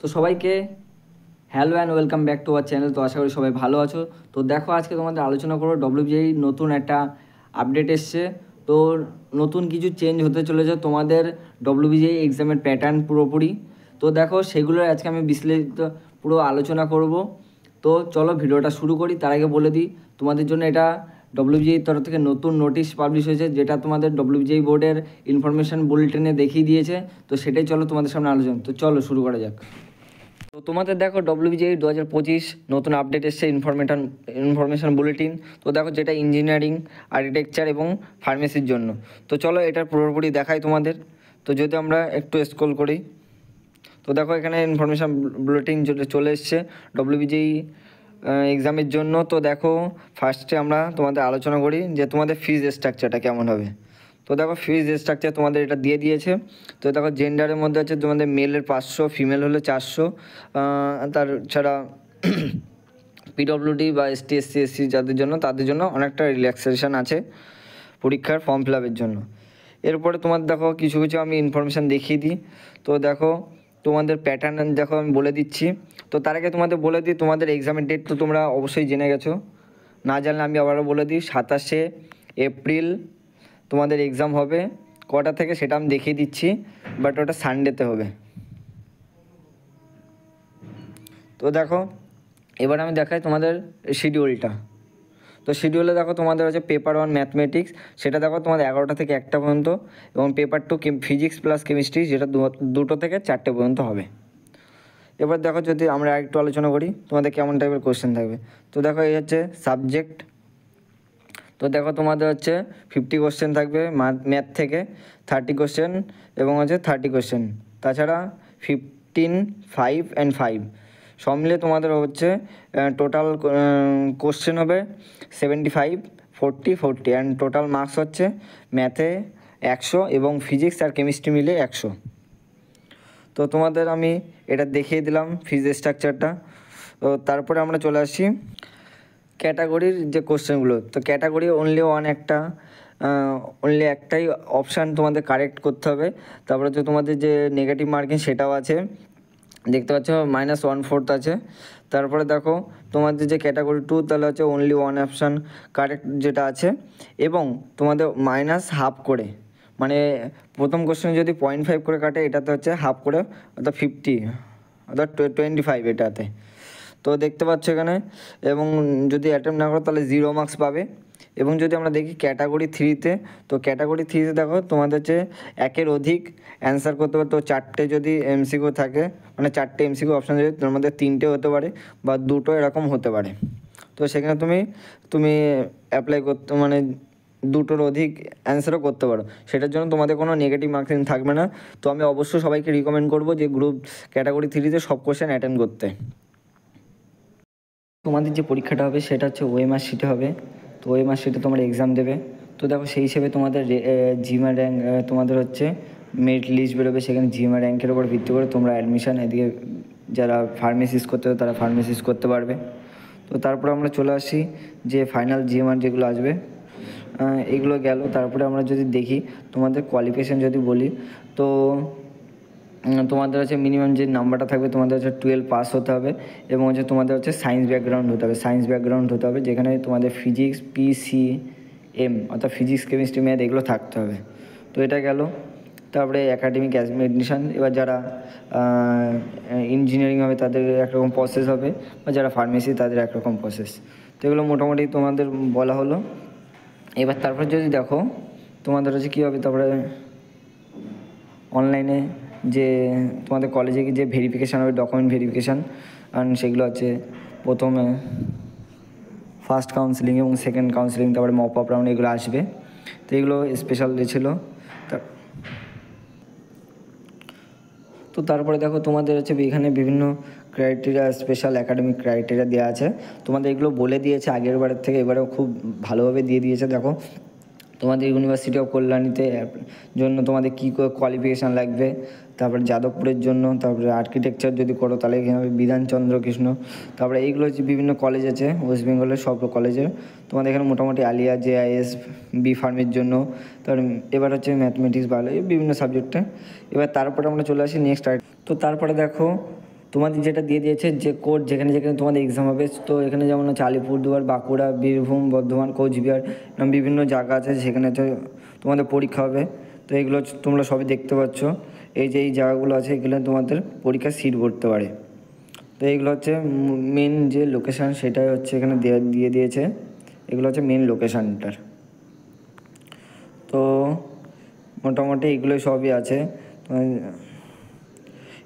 তো সবাইকে hello and welcome back to our channel. তো আশা করি সবাই ভালো আছো। তো দেখো আজকে তোমাদের আলোচনা করবো ডব্লিউবিজেই নতুন একটা আপডেট এসছে। তো নতুন কিছু চেঞ্জ হতে চলেছে তোমাদের ডব্লিউবিজেই এক্সামের প্যাটার্ন পুরোপুরি। তো দেখো সেগুলোর আজকে আমি বিশ্লেষিত পুরো আলোচনা করব। তো চলো ভিডিওটা শুরু করি। তার আগে বলে দিই তোমাদের জন্য এটা ডব্লিউবিজেই তরফ থেকে নতুন নোটিশ পাবলিশ হয়েছে, যেটা তোমাদের ডব্লিউবিজেই বোর্ডের ইনফরমেশান বুলেটিনে দেখিয়ে দিয়েছে। তো সেটাই চলো তোমাদের সামনে আলোচনা। তো চলো শুরু করা যাক। তো তোমাদের দেখো ডব্লিউবিজেই 2025 নতুন আপডেট এসছে ইনফরমেশান বুলেটিন। তো দেখো যেটা ইঞ্জিনিয়ারিং, আর্কিটেকচার এবং ফার্মেসির জন্য। তো চলো এটার পুরোপুরি দেখাই তোমাদের। তো যদি আমরা একটু স্ক্রল করি, তো দেখো এখানে ইনফরমেশান বুলেটিন চলে এসছে ডব্লিউবিজেই এক্সামের জন্য। তো দেখো ফার্স্টে আমরা তোমাদের আলোচনা করি যে তোমাদের ফিজ স্ট্রাকচারটা কেমন হবে। তো দেখো ফিজ স্ট্রাকচার তোমাদের এটা দিয়ে দিয়েছে। তো দেখো জেন্ডারের মধ্যে আছে তোমাদের মেলের 500, ফিমেল হলে 400। তাছাড়া পিডব্লিউডি বা এসটি এসসি এসসি তাদের জন্য অনেকটা রিল্যাক্সেশন আছে পরীক্ষার ফর্ম ফিল আপের জন্য। এরপরে তোমার দেখো কিছু কিছু আমি ইনফরমেশান দেখিয়ে দিই। তো দেখো তোমাদের প্যাটার্ন দেখো আমি বলে দিচ্ছি। তো তার আগে তোমাদের বলে দিই তোমাদের এক্সামের ডেট তো তোমরা অবশ্যই জেনে গেছো, না জানলে আমি আবারও বলে দিই। 27শে এপ্রিল তোমাদের এক্সাম হবে। কটা থেকে সেটা আমি দেখিয়ে দিচ্ছি, বাট ওটা সানডেতে হবে। তো দেখো এবার আমি দেখাই তোমাদের শিডিউলটা। তো শিডিউলে দেখো তোমাদের হচ্ছে পেপার 1 ম্যাথমেটিক্স, সেটা দেখো তোমাদের 11টা থেকে 1টা পর্যন্ত, এবং পেপার 2 ফিজিক্স প্লাস কেমিস্ট্রি, যেটা 2টো থেকে 4টে পর্যন্ত হবে। এবার দেখো যদি আমরা একটু আলোচনা করি তোমাদের কেমন টাইপের কোশ্চেন থাকবে। তো দেখো এই হচ্ছে সাবজেক্ট। তো দেখো তোমাদের হচ্ছে 50 কোশ্চেন থাকবে ম্যাথ থেকে, 30 কোশ্চেন এবং হচ্ছে 30 কোশ্চেন। তাছাড়া 15, 5 অ্যান্ড 5 সব মিলে তোমাদের হচ্ছে টোটাল কোশ্চেন হবে 75, 40, 40 অ্যান্ড টোটাল মার্কস হচ্ছে ম্যাথে 100 এবং ফিজিক্স আর কেমিস্ট্রি মিলে 100। তো তোমাদের আমি এটা দেখিয়ে দিলাম ফিজ স্ট্রাকচারটা। তো তারপরে আমরা চলে আসি ক্যাটাগরির যে কোশ্চেনগুলো। তো ক্যাটাগরি অনলি একটাই অপশান তোমাদের কারেক্ট করতে হবে। তারপরে হচ্ছে তোমাদের যে নেগেটিভ মার্কিং সেটাও আছে, দেখতে পাচ্ছ -1/4 আছে। তারপরে দেখো তোমাদের যে ক্যাটাগরি 2 তাহলে হচ্ছে অনলি ওয়ান অপশান কারেক্ট যেটা আছে, এবং তোমাদের -1/2 করে, মানে প্রথম কোশ্চেনে যদি 0.5 করে কাটে, এটাতে হচ্ছে হাফ করে, অর্থাৎ 50, অর্থাৎ 25 এটাতে। তো দেখতে পাচ্ছ এখানে, এবং যদি অ্যাটেম্প না করো তাহলে 0 মার্কস পাবে। এবং যদি আমরা দেখি ক্যাটাগরি 3-তে, তো ক্যাটাগরি 3-তে দেখো তোমাদের হচ্ছে 1-এর অধিক অ্যান্সার করতে পারে। তো 4টে যদি এমসিকিউ থাকে, মানে 4টে এমসিকিউ অপশান যদি তোমার মধ্যে 3টে হতে পারে বা 2টো এরকম হতে পারে। তো সেখানে তুমি অ্যাপ্লাই করতে, মানে 2টোর অধিক অ্যান্সারও করতে পারো। সেটার জন্য তোমাদের কোনো নেগেটিভ মার্কিং থাকবে না। তো আমি অবশ্যই সবাইকে রিকমেন্ড করবো যে গ্রুপ ক্যাটাগরি 3-তে সব কোশ্চেন অ্যাটেন্ড করতে। তোমাদের যে পরীক্ষাটা হবে সেটা হচ্ছে ওএমআর শিটে হবে। তো ওএমআর শিটে তোমরা এক্সাম দেবে। তো দেখো সেই হিসেবে তোমাদের জিএমআর র্যাঙ্ক, তোমাদের হচ্ছে মেরিট লিস্ট বেরোবে। সেখানে জিএমআর র্যাঙ্কের উপর ভিত্তি করে তোমরা অ্যাডমিশান, এদিকে যারা ফার্মেসিস্ট করতে হবে তারা ফার্মেসিস্ট করতে পারবে। তো তারপরে আমরা চলে আসি যে ফাইনাল জিএমআর যেগুলো আসবে, এগুলো গেল। তারপরে আমরা যদি দেখি তোমাদের কোয়ালিফিকেশান যদি বলি, তো তোমাদের হচ্ছে মিনিমাম যে নাম্বারটা থাকবে, তোমাদের হচ্ছে 12 পাস হতে হবে, এবং হচ্ছে তোমাদের হচ্ছে সায়েন্স ব্যাকগ্রাউন্ড হতে হবে, যেখানে তোমাদের ফিজিক্স, পিসিএম অর্থাৎ ফিজিক্স, কেমিস্ট্রি, ম্যাথ এগুলো থাকতে হবে। তো এটা গেল। তারপরে একাডেমিক অ্যাডমিশান, এবার যারা ইঞ্জিনিয়ারিং হবে তাদের একরকম প্রসেস হবে, বা যারা ফার্মেসি তাদের একরকম প্রসেস। তো এগুলো মোটামুটি তোমাদের বলা হলো। এবার তারপর যদি দেখো তোমাদের হচ্ছে কী হবে, তারপরে অনলাইনে যে তোমাদের কলেজে যে ভেরিফিকেশান হবে, ডকুমেন্ট ভেরিফিকেশান, সেগুলো আছে প্রথমে ফার্স্ট কাউন্সেলিং এবং সেকেন্ড কাউন্সেলিং, তারপরে মপ আপ রাউন্ড এগুলো আসবে। তো এগুলো স্পেশাল ডে ছিল। তো তারপরে দেখো তোমাদের হচ্ছে এখানে বিভিন্ন ক্রাইটেরিয়া, স্পেশাল একাডেমিক ক্রাইটেরিয়া দেওয়া আছে। তোমাদের এগুলো বলে দিয়েছে আগের বারের থেকে, এবারেও খুব ভালোভাবে দিয়ে দিয়েছে। দেখো তোমাদের ইউনিভার্সিটি অফ কল্যাণীতে জন্য তোমাদের কী কোয়ালিফিকেশান লাগবে, তারপরে যাদবপুরের জন্য, তারপরে আর্কিটেকচার যদি করো তাহলে এখানে হবে বিধানচন্দ্র কৃষ্ণ। তারপরে এইগুলো হচ্ছে বিভিন্ন কলেজ আছে ওয়েস্ট বেঙ্গলের সব কলেজের। তোমাদের এখানে মোটামুটি আলিয়া, জেআইএস, বি ফার্মের জন্য। তারপরে এবার হচ্ছে ম্যাথমেটিক্স, বায়োলজি, বিভিন্ন সাবজেক্টে। এবার তারপরে আমরা চলে আসি নেক্সট। তো তারপরে দেখো তোমাদের যেটা দিয়ে দিয়েছে যে কোড যেখানে যেখানে তোমাদের এক্সাম হবে, তো এখানে যেমন হচ্ছে আলিপুরদুয়ার, বাঁকুড়া, বীরভূম, বর্ধমান, কোচবিহার, এরকম বিভিন্ন জায়গা আছে সেখানে তো তোমাদের পরীক্ষা হবে। তো এগুলো তোমরা সবই দেখতে পাচ্ছ, এই যে এই জায়গাগুলো আছে এগুলো তোমাদের পরীক্ষার সিট পড়তে পারে। তো এইগুলো হচ্ছে মেন যে লোকেশান সেটাই হচ্ছে এখানে দিয়ে দিয়েছে, এগুলো হচ্ছে মেন লোকেশানটার। তো মোটামুটি এগুলোই সবই আছে।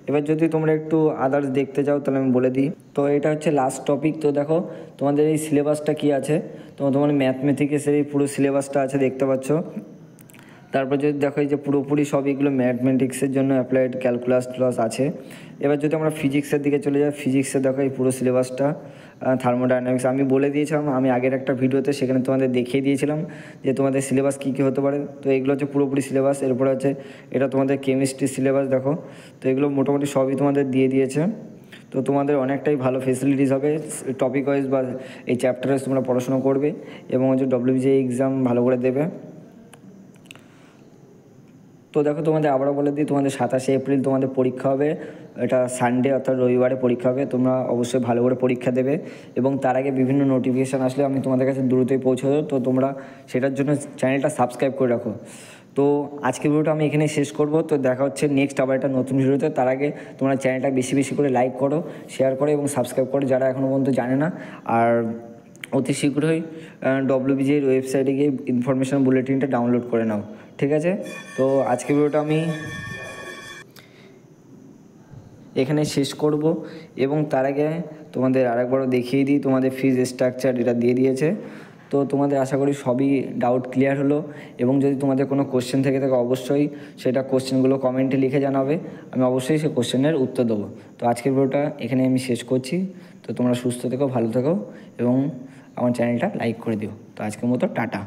এবার যদি তোমরা একটু আদার্স দেখতে চাও তাহলে আমি বলে দিই। তো এটা হচ্ছে লাস্ট টপিক। তো দেখো তোমাদের এই সিলেবাসটা কী আছে, তো তোমার ম্যাথমেটিক্সের এই পুরো সিলেবাসটা আছে দেখতে পাচ্ছ। তারপর যদি দেখো এই যে পুরোপুরি সব এগুলো ম্যাথমেটিক্সের জন্য অ্যাপ্লাইড ক্যালকুলাস প্লাস আছে। এবার যদি আমরা ফিজিক্সের দিকে চলে যাই, ফিজিক্সে দেখো এই পুরো সিলেবাসটা, থার্মোডাইনামিক্স আমি বলে দিয়েছিলাম, আমি আগের একটা ভিডিওতে সেখানে তোমাদের দেখিয়ে দিয়েছিলাম যে তোমাদের সিলেবাস কী কী হতে পারে। তো এগুলো হচ্ছে পুরোপুরি সিলেবাস। এরপরে হচ্ছে এটা তোমাদের কেমিস্ট্রি সিলেবাস দেখো। তো এগুলো মোটামুটি সবই তোমাদের দিয়ে দিয়েছে। তো তোমাদের অনেকটাই ভালো ফেসিলিটিস হবে, টপিক ওয়াইজ বা এই চ্যাপ্টার ওয়াইজ তোমরা পড়াশোনা করবে এবং হচ্ছে WBJEE এক্সাম ভালো করে দেবে। তো দেখো তোমাদের আবারও বলে দিই, তোমাদের 27শে এপ্রিল তোমাদের পরীক্ষা হবে, এটা সানডে অর্থাৎ রবিবারে পরীক্ষা হবে। তোমরা অবশ্যই ভালো করে পরীক্ষা দেবে এবং তার আগে বিভিন্ন নোটিফিকেশান আসলে আমি তোমাদের কাছে দ্রুতই পৌঁছে দেবো। তো তোমরা সেটার জন্য চ্যানেলটা সাবস্ক্রাইব করে রাখো। তো আজকের ভিডিওটা আমি এখানেই শেষ করব। তো দেখা হচ্ছে নেক্সট আবার একটা নতুন ভিডিওতে। তার আগে তোমরা চ্যানেলটা বেশি বেশি করে লাইক করো, শেয়ার করো এবং সাবস্ক্রাইব করো যারা এখনও পর্যন্ত জানে না। আর অতি শীঘ্রই WBJEE ওয়েবসাইটে গিয়ে ইনফরমেশান বুলেটিনটা ডাউনলোড করে নাও, ঠিক আছে? তো আজকের ভিডিওটা আমি এখানে শেষ করব এবং তার আগে তোমাদের আরেকবারও দেখিয়ে দিই, তোমাদের ফিজ স্ট্রাকচার এটা দিয়ে দিয়েছে। তো তোমাদের আশা করি সবই ডাউট ক্লিয়ার হলো এবং যদি তোমাদের কোনো কোশ্চেন থেকে থাকে অবশ্যই সেটা কোশ্চেনগুলো কমেন্টে লিখে জানাবে, আমি অবশ্যই সেই কোশ্চেনের উত্তর দেবো। তো আজকের ভিডিওটা এখানে আমি শেষ করছি। তো তোমরা সুস্থ থেকো, ভালো থেকো এবং আমার চ্যানেলটা লাইক করে দিও। তো আজকের মতো টাটা।